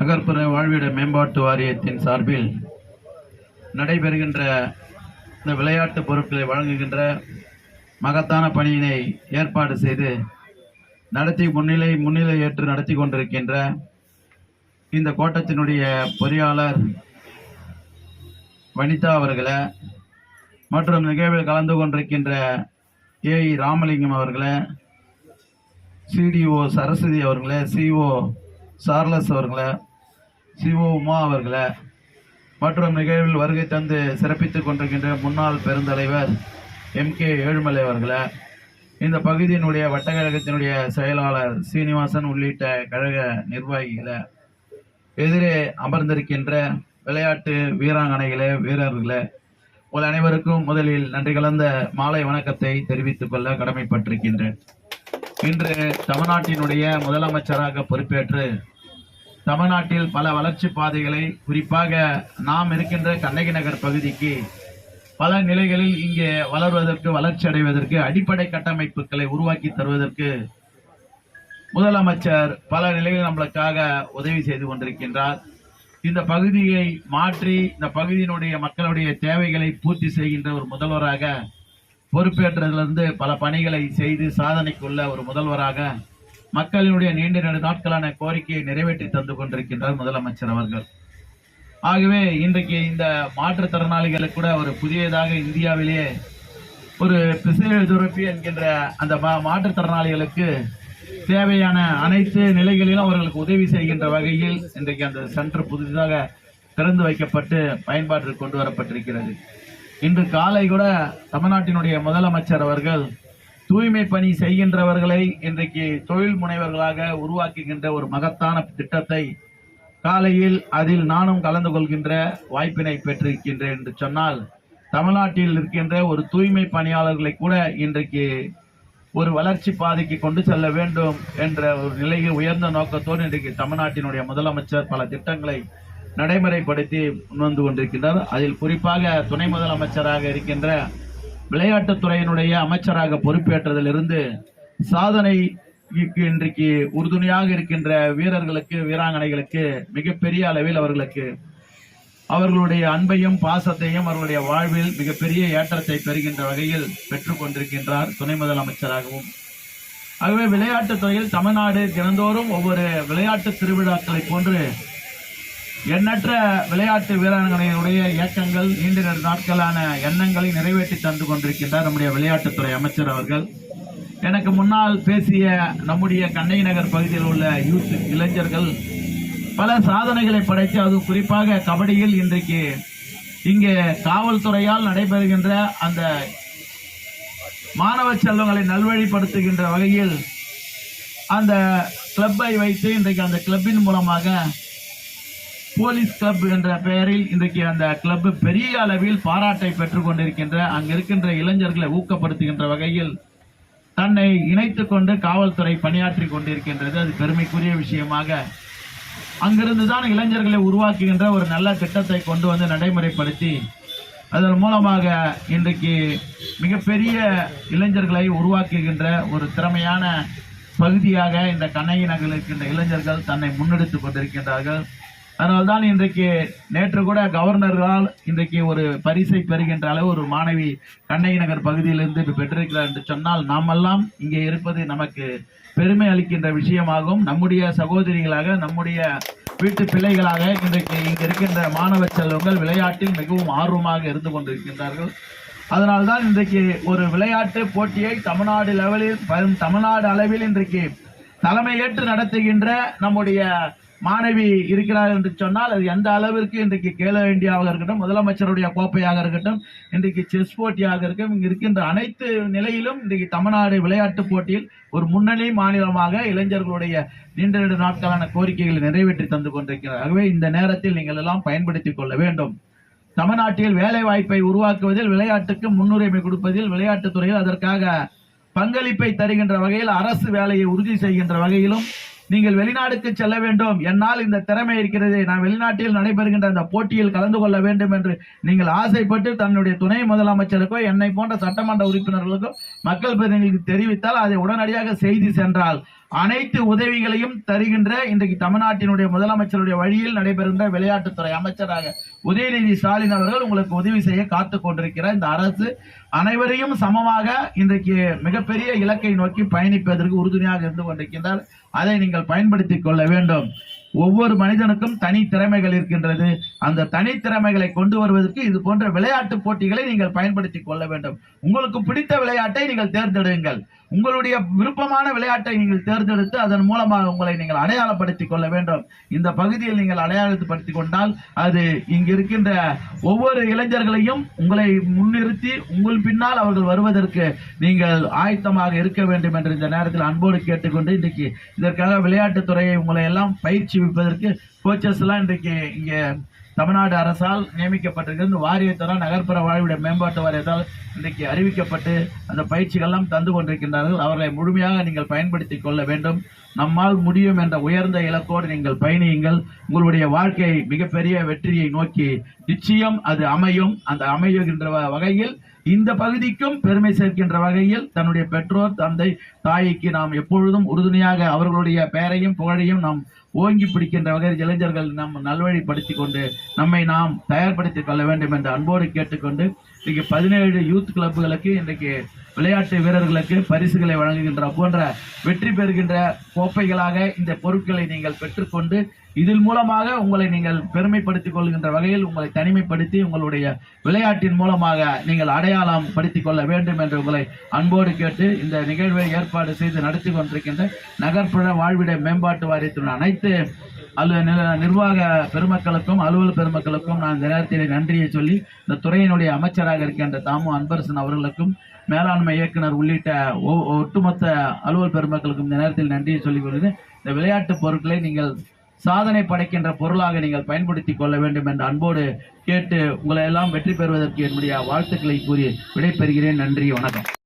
நகர்ப்புற வாழ்விட மேம்பாட்டு வாரியத்தின் சார்பில் நடைபெறுகின்ற இந்த விளையாட்டு பொருட்களை வழங்குகின்ற மகத்தான பணியினை ஏற்பாடு செய்து முன்னிலை ஏற்று நடத்தி கொண்டிருக்கின்ற இந்த கோட்டத்தினுடைய பொறியாளர் வனிதா அவர்களை மற்றும் நிகழ்வில் கலந்து கொண்டிருக்கின்ற ஏஇ ராமலிங்கம் அவர்களை, சிடிஓ சரஸ்வதி அவர்களை, சிஓ சார்லஸ் அவர்களை, சிஓ உமா அவர்களை மற்றும் நிகழ்வில் வருகை தந்து சிறப்பித்துக் கொண்டிருக்கின்ற முன்னாள் பெருந்தலைவர் MK ஏழுமலை அவர்களை, இந்த பகுதியினுடைய வட்டக்கழகத்தினுடைய செயலாளர் சீனிவாசன் உள்ளிட்ட கழக நிர்வாகிகளை, எதிரே அமர்ந்திருக்கின்ற விளையாட்டு வீராங்கனைகளே, வீரர்களே, உங்கள் அனைவருக்கும் முதலில் நன்றி கலந்த மாலை வணக்கத்தை தெரிவித்துக் கொள்ள கடமைப்பட்டிருக்கின்றேன். இன்று தமிழ்நாட்டினுடைய முதலமைச்சராக பொறுப்பேற்று தமிழ்நாட்டில் பல வளர்ச்சி பாதைகளை, குறிப்பாக நாம் இருக்கின்ற கண்ணகி நகர் பகுதிக்கு பல நிலைகளில் இங்கே வளர்வதற்கு, வளர்ச்சி அடைவதற்கு, அடிப்படை கட்டமைப்புகளை உருவாக்கி தருவதற்கு முதலமைச்சர் பல நிலைகளில் நம்மளுக்காக உதவி செய்து கொண்டிருக்கின்றார். இந்த பகுதியை மாற்றி இந்த பகுதியினுடைய மக்களுடைய தேவைகளை பூர்த்தி செய்கின்ற ஒரு முதல்வராக பொறுப்பேற்றதிலிருந்து பல பணிகளை செய்து சாதனைக்குள்ள ஒரு முதல்வராக மக்களினுடைய நீண்ட நெடு நாட்களான கோரிக்கையை நிறைவேற்றி தந்து கொண்டிருக்கின்றார் முதலமைச்சர் அவர்கள். ஆகவே இன்றைக்கு இந்த மாற்றுத்திறனாளிகளுக்கு கூட ஒரு புதியதாக இந்தியாவிலேயே ஒரு பிசியோதெரபி என்கின்ற அந்த மாற்றுத்திறனாளிகளுக்கு தேவையான அனைத்து நிலைகளிலும் அவர்களுக்கு உதவி செய்கின்ற வகையில் இன்றைக்கு அந்த சென்டர் புதிதாக திறந்து வைக்கப்பட்டு பயன்பாட்டிற்கு கொண்டு வரப்பட்டிருக்கிறது. இன்று காலை கூட தமிழ்நாட்டினுடைய முதலமைச்சர் அவர்கள் தூய்மை பணி செய்கின்றவர்களை இன்றைக்கு தொழில் முனைவர்களாக உருவாக்குகின்ற ஒரு மகத்தான திட்டத்தை காலையில் அதில் நானும் கலந்து கொள்கின்ற வாய்ப்பினை பெற்றிருக்கின்றேன் என்று சொன்னால், தமிழ்நாட்டில் இருக்கின்ற ஒரு தூய்மை பணியாளர்களை கூட இன்றைக்கு ஒரு வளர்ச்சி பாதைக்கு கொண்டு செல்ல வேண்டும் என்ற ஒரு நிலையில் உயர்ந்த நோக்கத்தோடு இன்றைக்கு தமிழ்நாட்டினுடைய முதலமைச்சர் பல திட்டங்களை நடைமுறைப்படுத்தி முன்வந்து கொண்டிருக்கின்றார். அதில் குறிப்பாக துணை முதலமைச்சராக இருக்கின்ற விளையாட்டுத்துறையினுடைய அமைச்சராக பொறுப்பேற்றதிலிருந்து சாதனைக்கு இன்றைக்கு உறுதுணையாக இருக்கின்ற வீரர்களுக்கு, வீராங்கனைகளுக்கு மிகப்பெரிய அளவில் அவர்களுடைய அன்பையும் பாசத்தையும் அவர்களுடைய வாழ்வில் மிகப்பெரிய ஏற்றத்தை பெறுகின்ற வகையில் பெற்றுக் கொண்டிருக்கின்றார் துணை முதலமைச்சராகவும். ஆகவே விளையாட்டுத் துறையில் தமிழ்நாடு தினந்தோறும் ஒவ்வொரு விளையாட்டு திருவிழாக்களை போன்று எண்ணற்ற விளையாட்டு வீராங்கனைகளுடைய இயக்கங்கள், நீண்ட நாட்களான எண்ணங்களை நிறைவேற்றி தந்து கொண்டிருக்கின்றார் நம்முடைய விளையாட்டுத்துறை அமைச்சர் அவர்கள். எனக்கு முன்னால் பேசிய நம்முடைய கண்ணகி நகர் பகுதியில் உள்ள யூத் இளைஞர்கள் பல சாதனைகளை படைத்து, அது குறிப்பாக கபடியில் இன்றைக்கு இங்கே காவல்துறையால் நடைபெறுகின்ற அந்த மாணவ செல்வங்களை நல்வழிப்படுத்துகின்ற வகையில் அந்த கிளப்பை வைத்து இன்றைக்கு அந்த கிளப்பின் மூலமாக போலீஸ் கிளப் என்ற பெயரில் இன்றைக்கு அந்த கிளப் பெரிய அளவில் பாராட்டை பெற்றுக் கொண்டிருக்கின்ற, அங்க இருக்கின்ற இளைஞர்களை ஊக்கப்படுத்துகின்ற வகையில் தன்னை இணைத்துக் கொண்டு காவல்துறை பணியாற்றி கொண்டிருக்கின்றது. அது பெருமைக்குரிய விஷயமாக அங்கிருந்துதான் இளைஞர்களை உருவாக்குகின்ற ஒரு நல்ல திட்டத்தை கொண்டு வந்து நடைமுறைப்படுத்தி அதன் மூலமாக இன்றைக்கு மிகப்பெரிய இளைஞர்களை உருவாக்குகின்ற ஒரு திறமையான பகுதியாக இந்த கண்ணகி நகரில் இருக்கின்ற இளைஞர்கள் தன்னை முன்னெடுத்துக் கொண்டிருக்கின்றார்கள். அதனால்தான் இன்றைக்கு நேற்று கூட கவர்னர்களால் இன்றைக்கு ஒரு பரிசை பெறுகின்ற அளவு ஒரு மாணவி கண்ணகி நகர் பகுதியிலிருந்து பெற்றிருக்கிறார் என்று சொன்னால், நாமெல்லாம் இங்கே இருப்பது நமக்கு பெருமை அளிக்கின்ற விஷயமாகும். நம்முடைய சகோதரிகளாக, நம்முடைய வீட்டு பிள்ளைகளாக இன்றைக்கு இங்கு இருக்கின்ற மாணவ செல்வங்கள் விளையாட்டில் மிகவும் ஆர்வமாக இருந்து கொண்டிருக்கின்றார்கள். அதனால்தான் இன்றைக்கு ஒரு விளையாட்டு போட்டியை தமிழ்நாடு அளவில் இன்றைக்கு தலைமையேற்று நடத்துகின்ற நம்முடைய மாணவி இருக்கிறார் என்று சொன்னால், அது எந்த அளவிற்கு இன்றைக்கு கேலோ இந்தியாவாக இருக்கட்டும், முதலமைச்சருடைய கோப்பையாக இருக்கட்டும், இன்றைக்கு செஸ் போட்டியாக இருக்கும், இங்கு இருக்கின்ற அனைத்து நிலையிலும் இன்றைக்கு தமிழ்நாடு விளையாட்டு போட்டியில் ஒரு முன்னணி மாநிலமாக இளைஞர்களுடைய நீண்ட நெடு நாட்களான கோரிக்கைகளை நிறைவேற்றி தந்து கொண்டிருக்கிறார். ஆகவே இந்த நேரத்தில் நீங்கள் எல்லாம் பயன்படுத்திக் கொள்ள வேண்டும். தமிழ்நாட்டில் வேலை வாய்ப்பை உருவாக்குவதில், விளையாட்டுக்கு முன்னுரிமை கொடுப்பதில், விளையாட்டுத் துறையில் அதற்காக பங்களிப்பை தருகின்ற வகையில், அரசு வேலையை உறுதி செய்கின்ற வகையிலும் நீங்கள் வெளிநாடுக்கு செல்ல வேண்டும், என்னால் இந்த திறமை இருக்கிறது, நான் வெளிநாட்டில் நடைபெறுகின்ற அந்த போட்டியில் கலந்து கொள்ள வேண்டும் என்று நீங்கள் ஆசைப்பட்டு தன்னுடைய துணை முதலமைச்சருக்கோ என்னை போன்ற சட்டமன்ற உறுப்பினர்களுக்கோ மக்கள் பிரதிநிதிகளுக்கு தெரிவித்தால், அதை உடனடியாக செய்தி சென்றால் அனைத்து உதவிகளையும் தருகின்ற இன்றைக்கு தமிழ்நாட்டினுடைய முதலமைச்சருடைய வழியில் நடைபெறுகின்ற விளையாட்டுத்துறை அமைச்சராக உதயநிதி ஸ்டாலின் அவர்கள் உங்களுக்கு உதவி செய்ய காத்துக் கொண்டிருக்கிறார். இந்த அரசு அனைவரையும் சமமாக இன்றைக்கு மிகப்பெரிய இலக்கை நோக்கி பயணிப்பதற்கு உறுதுணையாக இருந்து கொண்டிருக்கின்றார். அதை நீங்கள் பயன்படுத்திக் கொள்ள வேண்டும். ஒவ்வொரு மனிதனுக்கும் தனி திறமைகள் இருக்கின்றது. அந்த தனி திறமைகளை கொண்டு வருவதற்கு இது போன்ற விளையாட்டு போட்டிகளை நீங்கள் பயன்படுத்திக் கொள்ள வேண்டும். உங்களுக்கு பிடித்த விளையாட்டை நீங்கள் தேர்ந்தெடுங்கள். உங்களுடைய விருப்பமான விளையாட்டை நீங்கள் தேர்ந்தெடுத்து அதன் மூலமாக உங்களை நீங்கள் அடையாளப்படுத்திக் கொள்ள வேண்டும். இந்த பகுதியில் நீங்கள் அடையாளப்படுத்திக் கொண்டால் அது இங்கு இருக்கின்ற ஒவ்வொரு இளைஞர்களையும் உங்களை முன்னிறுத்தி உங்கள் பின்னால் அவர்கள் வருவதற்கு நீங்கள் ஆயத்தமாக இருக்க வேண்டும் என்று இந்த நேரத்தில் அன்போடு கேட்டுக்கொண்டு இன்றைக்கு இதற்காக விளையாட்டுத்துறையை உங்களை எல்லாம் பயிற்சி வைப்பதற்கு கோச்சஸ் எல்லாம் இன்றைக்கு இங்கே தமிழ்நாடு அரசால் நியமிக்கப்பட்டிருக்கிறது. வாரியத்தால் நகர்ப்புற வாழ்விட மேம்பாட்டு வாரியத்தால் இன்றைக்கு அறிவிக்கப்பட்டு அந்த பயிற்சிகள்லாம் தந்து கொண்டிருக்கின்றார்கள். அவர்களை முழுமையாக நீங்கள் பயன்படுத்திக் கொள்ள வேண்டும். நம்மால் முடியும் என்ற உயர்ந்த இலக்கோடு நீங்கள் பயணியுங்கள். உங்களுடைய வாழ்க்கை மிகப்பெரிய வெற்றியை நோக்கி நிச்சயம் அது அமையும். அந்த அமையுகின்ற வகையில் இந்த பகுதிக்கும் பெருமை சேர்க்கின்ற வகையில் தன்னுடைய பெற்றோர் தந்தை தாய்க்கு நாம் எப்பொழுதும் உறுதுணையாக அவர்களுடைய பெயரையும் புகழையும் நாம் ஓங்கி பிடிக்கின்ற வகையில் இளைஞர்கள் நம் நல்வழிப்படுத்திக் கொண்டு நம்மை நாம் தயார்படுத்திக் கொள்ள வேண்டும் என்று அன்போடு கேட்டுக்கொண்டு இன்றைக்கு 17 யூத் கிளப்புகளுக்கு இன்றைக்கு விளையாட்டு வீரர்களுக்கு பரிசுகளை வழங்குகின்ற போன்ற வெற்றி பெறுகின்ற கோப்பைகளாக இந்த பொருட்களை நீங்கள் பெற்றுக்கொண்டு இதன் மூலமாக உங்களை நீங்கள் பெருமைப்படுத்திக் கொள்கின்ற வகையில் உங்களை தனிமைப்படுத்தி உங்களுடைய விளையாட்டின் மூலமாக நீங்கள் அடையாளம் படுத்திக் கொள்ள வேண்டும் என்று உங்களை அன்போடு கேட்டு இந்த நிகழ்வை ஏற்பாடு செய்து நடத்தி கொண்டிருக்கின்ற நகர்ப்புற வாழ்விட மேம்பாட்டு வாரியத்தின் அனைத்து நிர்வாக பெருமக்களுக்கும் அலுவலர் பெருமக்களுக்கும் நான் இந்த நேரத்தில் நன்றியை சொல்லி இந்த துறையினுடைய அமைச்சராக இருக்கின்ற தாமு அன்பரசன் அவர்களுக்கும் மேலாண்மை இயக்குனர் உள்ளிட்ட ஒட்டுமொத்த அலுவல் பெருமக்களுக்கும் இந்த நேரத்தில் நன்றியை சொல்லிக் கொள்கிறேன். இந்த விளையாட்டு பொருட்களை நீங்கள் சாதனை படைக்கின்ற பொருளாக நீங்கள் பயன்படுத்திக் கொள்ள வேண்டும் என்று அன்போடு கேட்டு உங்களை எல்லாம் வெற்றி பெறுவதற்கு என்னுடைய வாழ்த்துக்களை கூறி விடைபெறுகிறேன். நன்றி, வணக்கம்.